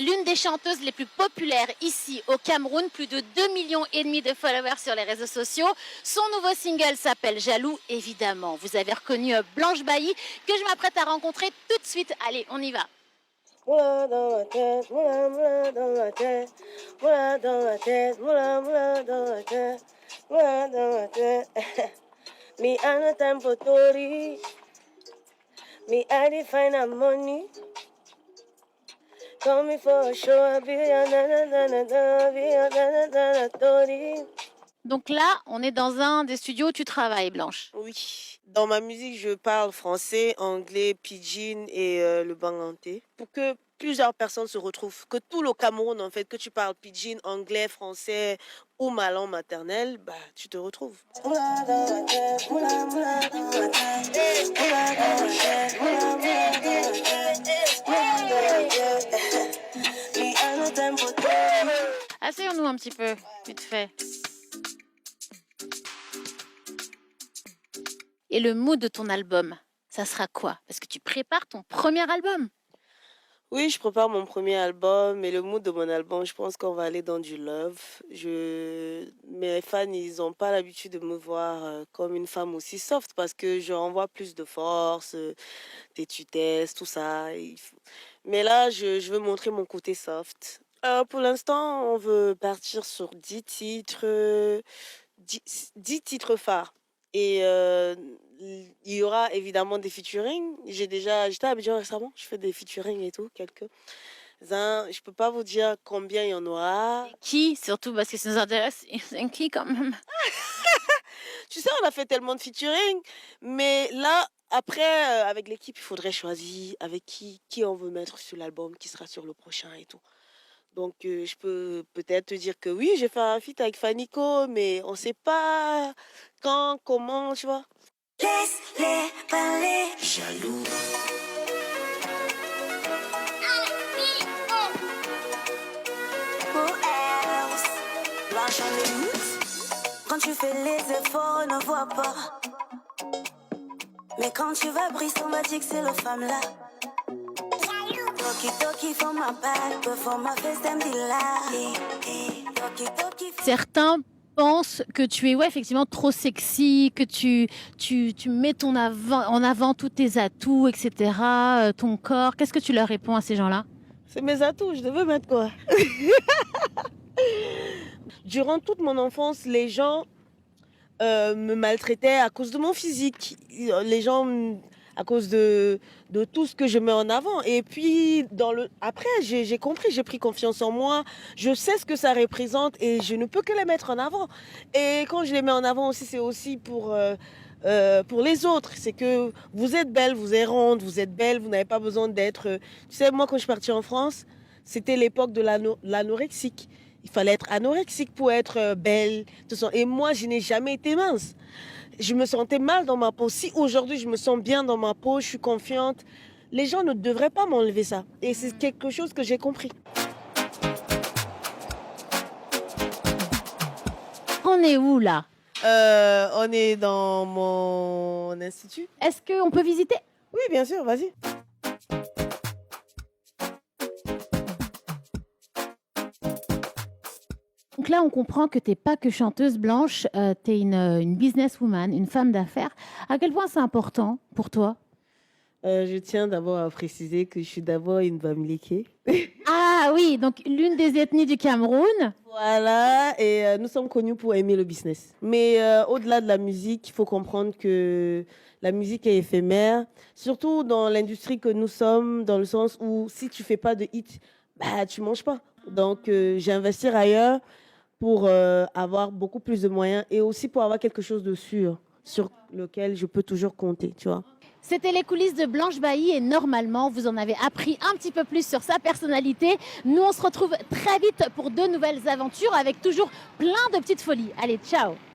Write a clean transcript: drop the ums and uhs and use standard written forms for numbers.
C'est l'une des chanteuses les plus populaires ici au Cameroun, plus de 2,5 millions de followers sur les réseaux sociaux. Son nouveau single s'appelle Jaloux, évidemment. Vous avez reconnu Blanche Bailly que je m'apprête à rencontrer tout de suite. Allez, on y va. Moula dans la tête, moula dans la tête, moula dans la tête, moula dans la tête, moula dans la tête. Me and the time for Tori, me I define a money. Call me for a show, I'll be a na-na-na-na-na, be a na-na-na-na, Tori. Donc là, on est dans un des studios où tu travailles, Blanche. Oui, dans ma musique, je parle français, anglais, pidgin et le banganté. Pour que plusieurs personnes se retrouvent, que tout le Cameroun, en fait, que tu parles pidgin, anglais, français ou ma langue maternelle, bah, tu te retrouves. Asseyons-nous un petit peu, vite fait. Et le mood de ton album, ça sera quoi? Parce que tu prépares ton premier album. Oui, je prépare mon premier album et le mood de mon album, je pense qu'on va aller dans du love. Mes fans, ils n'ont pas l'habitude de me voir comme une femme aussi soft parce que je renvoie plus de force, des tutesses, tout ça. Mais là, je veux montrer mon côté soft. Pour l'instant, on veut partir sur 10 titres, 10 titres phares. Et il y aura évidemment des featuring. J'étais à Abidjan récemment, je fais des featuring et tout, quelques-uns. Je peux pas vous dire combien il y en aura. Qui? Surtout parce que ça nous intéresse. C'est qui quand même? Tu sais, on a fait tellement de featuring, mais là, après, avec l'équipe, il faudrait choisir avec qui on veut mettre sur l'album, qui sera sur le prochain et tout. Donc, je peux peut-être te dire que oui, j'ai fait un feat avec Fanico, mais on sait pas quand, comment, tu vois. Laisse-les parler. Jaloux. Who else? Blanche en limite. Quand tu fais les efforts, on ne voit pas. Mais quand tu vas briser, on va dire que c'est le femme là. Certains pensent que tu es effectivement trop sexy, que tu mets en avant tous tes atouts, etc., ton corps. Qu'est-ce que tu leur réponds à ces gens-là? C'est mes atouts, je devais mettre quoi? Durant toute mon enfance, les gens me maltraitaient à cause de mon physique. Les gens, à cause de tout ce que je mets en avant. Et puis, après, j'ai compris, j'ai pris confiance en moi. Je sais ce que ça représente et je ne peux que les mettre en avant. Et quand je les mets en avant aussi, c'est aussi pour les autres. C'est que vous êtes belle, vous êtes ronde, vous êtes belle, vous n'avez pas besoin d'être... Tu sais, moi, quand je suis partie en France, c'était l'époque de l'anorexique. Il fallait être anorexique pour être belle. Et moi, je n'ai jamais été mince. Je me sentais mal dans ma peau. Si aujourd'hui, je me sens bien dans ma peau, je suis confiante, les gens ne devraient pas m'enlever ça. Et c'est quelque chose que j'ai compris. On est où, là? On est dans mon institut. Est-ce qu'on peut visiter? Oui, bien sûr, vas-y. Donc là, on comprend que tu n'es pas que chanteuse, Blanche, tu es une businesswoman, une femme d'affaires. À quel point c'est important pour toi? Je tiens d'abord à préciser que je suis d'abord une Bamileke. Ah oui, donc l'une des ethnies du Cameroun. Voilà, et nous sommes connus pour aimer le business. Mais au-delà de la musique, il faut comprendre que la musique est éphémère, surtout dans l'industrie que nous sommes, dans le sens où si tu fais pas de hit, bah tu manges pas. Donc j'ai investi ailleurs pour avoir beaucoup plus de moyens et aussi pour avoir quelque chose de sûr sur lequel je peux toujours compter, tu vois. C'était les coulisses de Blanche Bailly et normalement, vous en avez appris un petit peu plus sur sa personnalité. Nous, on se retrouve très vite pour de nouvelles aventures avec toujours plein de petites folies. Allez, ciao!